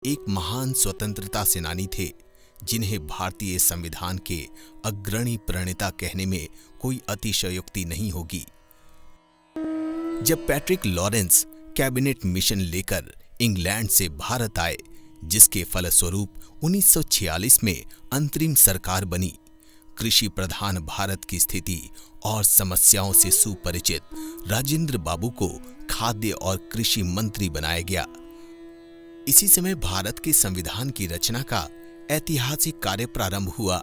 एक महान स्वतंत्रता सेनानी थे जिन्हें भारतीय संविधान के अग्रणी प्रणेता कहने में कोई अतिशयोक्ति नहीं होगी। जब पैट्रिक लॉरेंस कैबिनेट मिशन लेकर इंग्लैंड से भारत आए, जिसके फलस्वरूप 1946 में अंतरिम सरकार बनी, कृषि प्रधान भारत की स्थिति और समस्याओं से सुपरिचित राजेंद्र बाबू को खाद्य और कृषि मंत्री बनाया गया। इसी समय भारत के संविधान की रचना का ऐतिहासिक कार्य प्रारंभ हुआ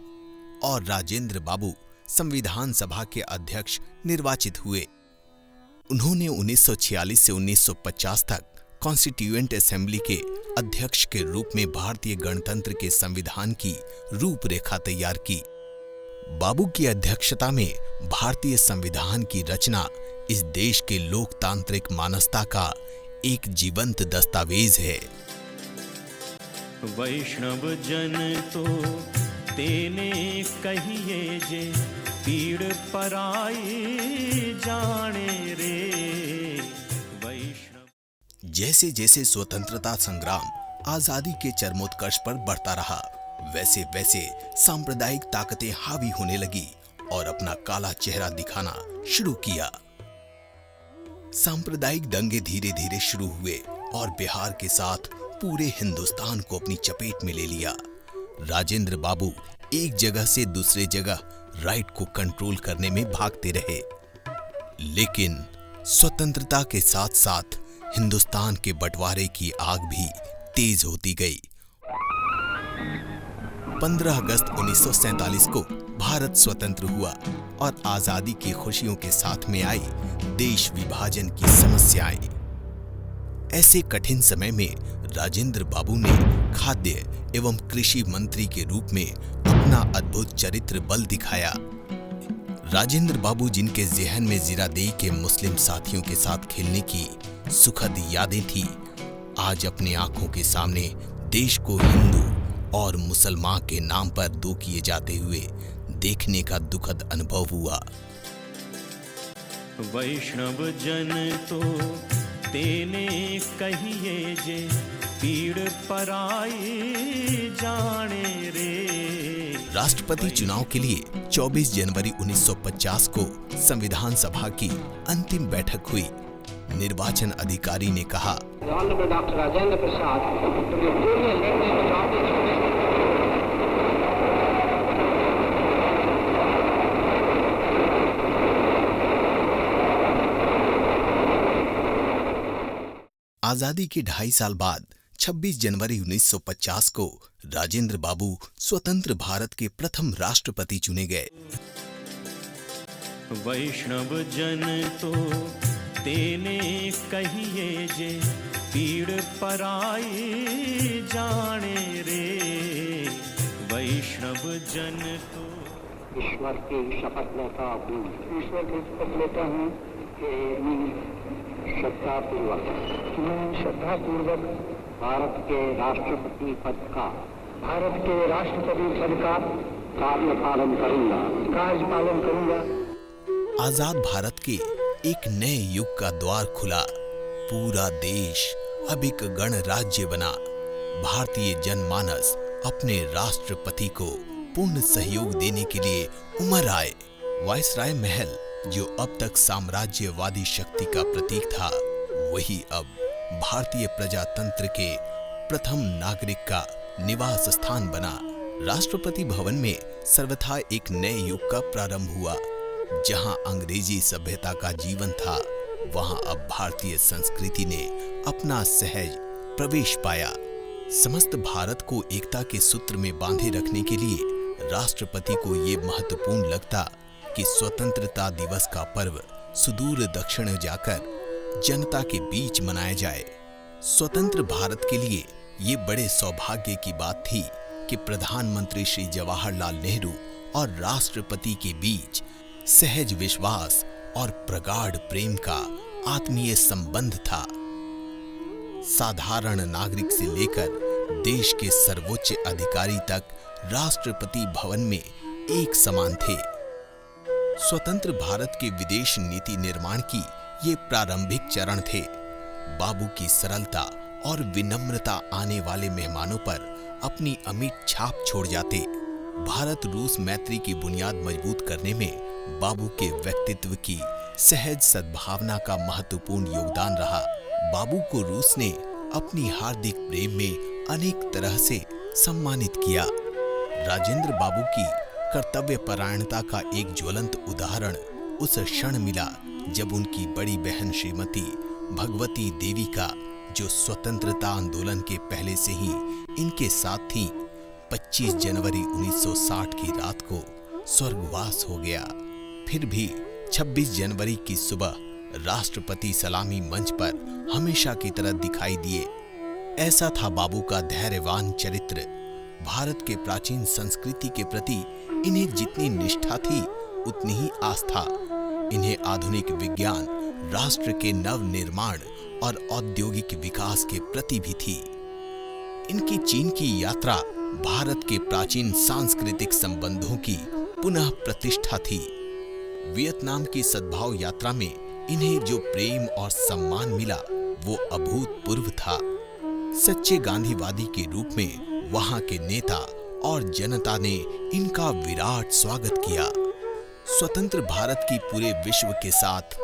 और राजेंद्र बाबू संविधान सभा के अध्यक्ष निर्वाचित हुए। उन्होंने 1946 से 1950 तक कॉन्स्टिट्यूएंट असेंबली के अध्यक्ष के रूप में भारतीय गणतंत्र के संविधान की रूपरेखा तैयार की। बाबू की अध्यक्षता में भारतीय संविधान की रचना इस देश के लोकतांत्रिक मानसता का एक जीवंत दस्तावेज है। वैष्णव जन तो तेने कहिए जे, पीड़ पराई जाने रे। वैष्णव। जैसे जैसे स्वतंत्रता संग्राम आजादी के चरमोत्कर्ष पर बढ़ता रहा, वैसे वैसे सांप्रदायिक ताकतें हावी होने लगी और अपना काला चेहरा दिखाना शुरू किया। सांप्रदायिक दंगे धीरे धीरे शुरू हुए और बिहार के साथ पूरे हिंदुस्तान को अपनी चपेट में ले लिया। राजेंद्र बाबू एक जगह से दूसरे जगह राइट को कंट्रोल करने में भागते रहे, लेकिन स्वतंत्रता के साथ साथ हिंदुस्तान के बंटवारे की आग भी तेज होती गई। 15 अगस्त 1947 को भारत स्वतंत्र हुआ और आजादी की खुशियों के साथ में आई देश विभाजन की समस्याएं। ऐसे कठिन समय में राजेंद्र बाबू ने खाद्य एवं कृषि मंत्री के रूप में अपना अद्भुत चरित्र बल दिखाया। राजेंद्र बाबू, जिनके ज़हन में जीरादेई के मुस्लिम साथियों के साथ खेलने की सुखद यादें थी, आज अपनी आंखों के सामने देश को हिंदू और मुसलमान के नाम पर दो किए जाते हुए देखने का दुखद अनुभव हुआ। वैष्णव जन तो तेने कहिए जे, पीड़ पराई जाने रे। राष्ट्रपति चुनाव के लिए 24 जनवरी 1950 को संविधान सभा की अंतिम बैठक हुई। निर्वाचन अधिकारी ने कहा, डॉक्टर राजेंद्र प्रसाद आजादी के 2.5 साल बाद 26 जनवरी 1950 को राजेंद्र बाबू स्वतंत्र भारत के प्रथम राष्ट्रपति चुने गए। वैष्णव जन तो तेने कहिए जे, पीड़ पराई जाने रे। वैष्णव जन तो। ईश्वर की शपथ लेता हूँ, ईश्वर की शपथ लेता हूँ कि मैं श्रद्धापूर्वक भारत के राष्ट्रपति पद का कार्यपालन करूंगा। आजाद भारत के एक नए युग का द्वार खुला। पूरा देश अब एक गणराज्य बना। भारतीय जनमानस अपने राष्ट्रपति को पूर्ण सहयोग देने के लिए उमड़ आए। वायसराय महल, जो अब तक साम्राज्यवादी शक्ति का प्रतीक था, वही अब भारतीय प्रजातंत्र के प्रथम नागरिक का निवास स्थान बना। राष्ट्रपति भवन में सर्वथा एक नए युग का प्रारंभ हुआ। जहां अंग्रेजी सभ्यता का जीवन था, वहां अब भारतीय संस्कृति ने अपना सहज प्रवेश पाया। समस्त भारत को एकता के सूत्र में बांधे रखने के लिए राष्ट्रपति को ये महत्वपूर्ण लगता कि स्वतंत्रता दिवस का पर्व सुदूर दक्षिण जाकर जनता के बीच मनाया जाए। स्वतंत्र भारत के लिए ये बड़े सौभाग्य की बात थी कि प्रधानमंत्री श्री जवाहरलाल नेहरू और राष्ट्रपति के बीच सहज विश्वास और प्रगाढ़ प्रेम का आत्मीय संबंध था। साधारण नागरिक से लेकर देश के सर्वोच्च अधिकारी तक राष्ट्रपति भवन में एक समान थे। स्वतंत्र भारत के विदेश नीति निर्माण की ये प्रारंभिक चरण थे। बाबू की सरलता और विनम्रता आने वाले मेहमानों पर अपनी अमिट छाप छोड़ जाते। भारत रूस मैत्री की बुनियाद मजबूत करने में बाबू के व्यक्तित्व की सहज सद्भावना का महत्वपूर्ण योगदान रहा। बाबू को रूस ने अपनी हार्दिक प्रेम में अनेक तरह से सम्मानित किया। राजेंद्र बाबू की कर्तव्यपरायणता का एक ज्वलंत उदाहरण उस क्षण मिला जब उनकी बड़ी बहन श्रीमती भगवती देवी का, जो स्वतंत्रता आंदोलन के पहले से ही इनके साथ थी, 25 जनवरी 1960 की रात को स्वर्गवास हो गया। फिर भी 26 जनवरी की सुबह राष्ट्रपति सलामी मंच पर हमेशा की तरह दिखाई दिए। ऐसा था बाबू का धैर्यवान चरित्र। भारत के प्राचीन संस्कृति के प्रति इन्हें जितनी निष्ठा थी उतनी ही आस्था इन्हें आधुनिक विज्ञान, राष्ट्र के नव निर्माण और औद्योगिक विकास के प्रति भी थी। इनकी चीन की यात्रा भारत के प्राचीन सांस्कृतिक संबंधों की पुनः प्रतिष्ठा थी। वियतनाम की सद्भाव यात्रा में इन्हें जो प्रेम और सम्मान मिला वो अभूतपूर्व था। सच्चे गांधीवादी के रूप में वहां के नेता और जनता ने इनका विराट स्वागत किया। स्वतंत्र भारत की पूरे विश्व के साथ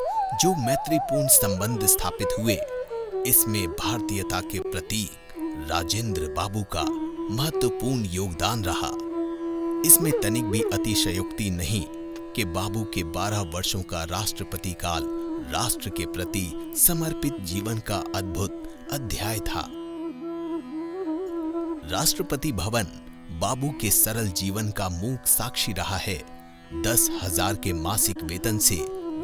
जो मैत्रीपूर्ण संबंध स्थापित हुए, इसमें भारतीयता के प्रतीक राजेंद्र बाबू का महत्वपूर्ण योगदान रहा। इसमें तनिक भी अतिशयोक्ति नहीं कि बाबू के 12 वर्षों का राष्ट्रपति काल राष्ट्र के प्रति समर्पित जीवन का अद्भुत अध्याय था। राष्ट्रपति भवन बाबू के सरल जीवन का मूक साक्षी रहा है। 10,000 के मासिक वेतन से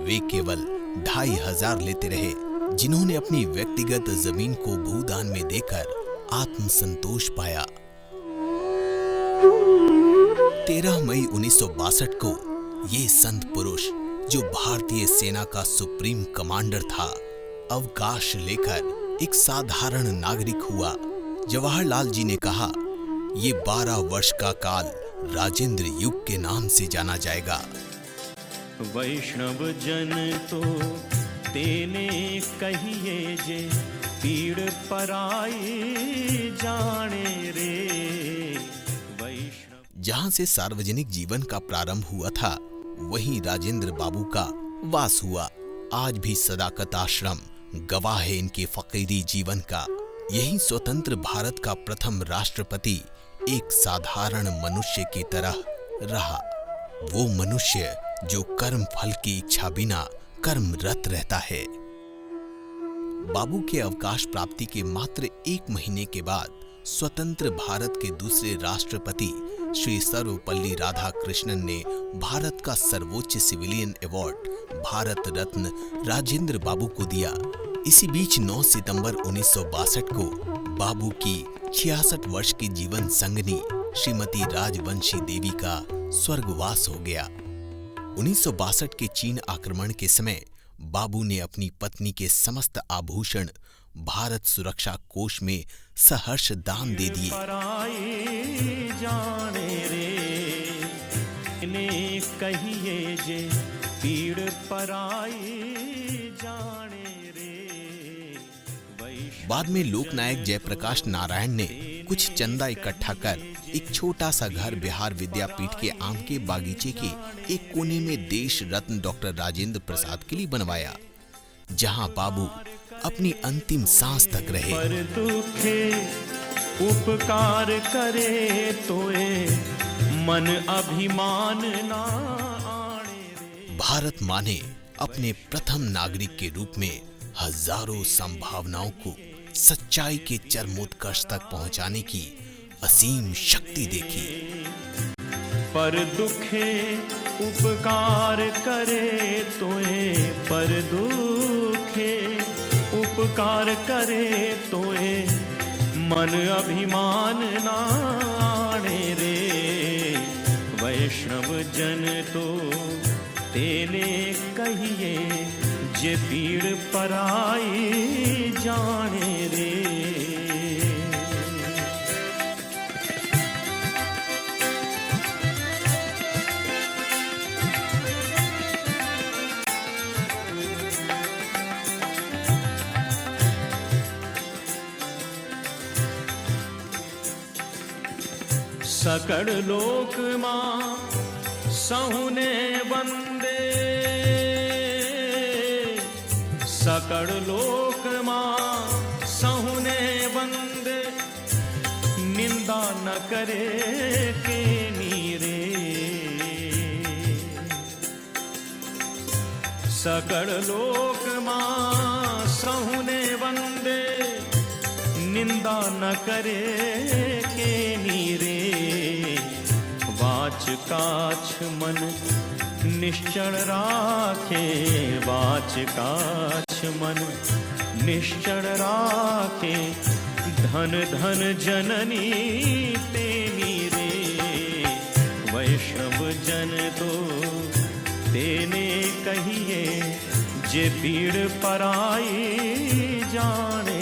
वे केवल 2,500 लेते रहे, जिन्होंने अपनी व्यक्तिगत जमीन को भूदान में देकर आत्मसंतोष पाया। 13 मई 1962 को ये संत पुरुष, जो भारतीय सेना का सुप्रीम कमांडर था, अवकाश लेकर एक साधारण नागरिक हुआ। जवाहरलाल जी ने कहा, ये 12 वर्ष का काल राजेंद्र युग के नाम से जाना जाएगा। वैष्णव जन तो तेने कहिए जे, पीड़ पराई जाने रे। वैष्णव जहां से सार्वजनिक जीवन का प्रारंभ हुआ था, वहीं राजेंद्र बाबू का वास हुआ। आज भी सदाकत आश्रम गवाह है इनके फकीरी जीवन का। यही स्वतंत्र भारत का प्रथम राष्ट्रपति एक साधारण मनुष्य की तरह रहा। वो मनुष्य जो कर्म फल की इच्छा बिना कर्मरत रहता है। बाबू के अवकाश प्राप्ति के मात्र 1 महीने के बाद स्वतंत्र भारत के दूसरे राष्ट्रपति श्री सर्वपल्ली राधाकृष्णन ने भारत का सर्वोच्च सिविलियन अवार्ड भारत रत्न राजेंद्र बाबू को दिया। इसी बीच 9 सितंबर 1962 को बाबू की 66 वर्ष की जीवन संगनी श्रीमती राजवंशी देवी का स्वर्गवास हो गया। 1962 के चीन आक्रमण के समय बाबू ने अपनी पत्नी के समस्त आभूषण भारत सुरक्षा कोष में सहर्ष दान दे दिए। कहिए जे पीड़ पराई जाने रे। बाद में लोकनायक जयप्रकाश नारायण ने कुछ चंदा इकट्ठा कर एक छोटा सा घर बिहार विद्यापीठ के आम के बागीचे के एक कोने में देश रत्न डॉक्टर राजेंद्र प्रसाद के लिए बनवाया, जहां बाबू अपनी अंतिम सांस तक रहे। पर दुखे उपकार करे तोए मन अभिमान ना आने। भारत माँ ने अपने प्रथम नागरिक के रूप में हजारों संभावनाओं को सच्चाई के चरमोत्कर्ष तक पहुंचाने की असीम शक्ति देखी। पर दुखे उपकार करे तोए, पर दुखे उपकार करे तोए मन अभिमान ना आने रे। वैष्णव जन तो तेने कहिए जे पीड़ पराई जाने रे। सकड़ लोक मां सहुने वंदे, सकड़ लोक मां सहुने वंदे, निंदा न करे के नीरे। सकड़ लोक मां सहुने वंदे, निंदा न करे के नीरे। वाच काछ मन निश्चल राखे, वाच काछ मन निश्चल राखे, धन धन जननी तेनी रे। वैष्णव जन तो तेने कहिए, जे पीड़ पराई जाने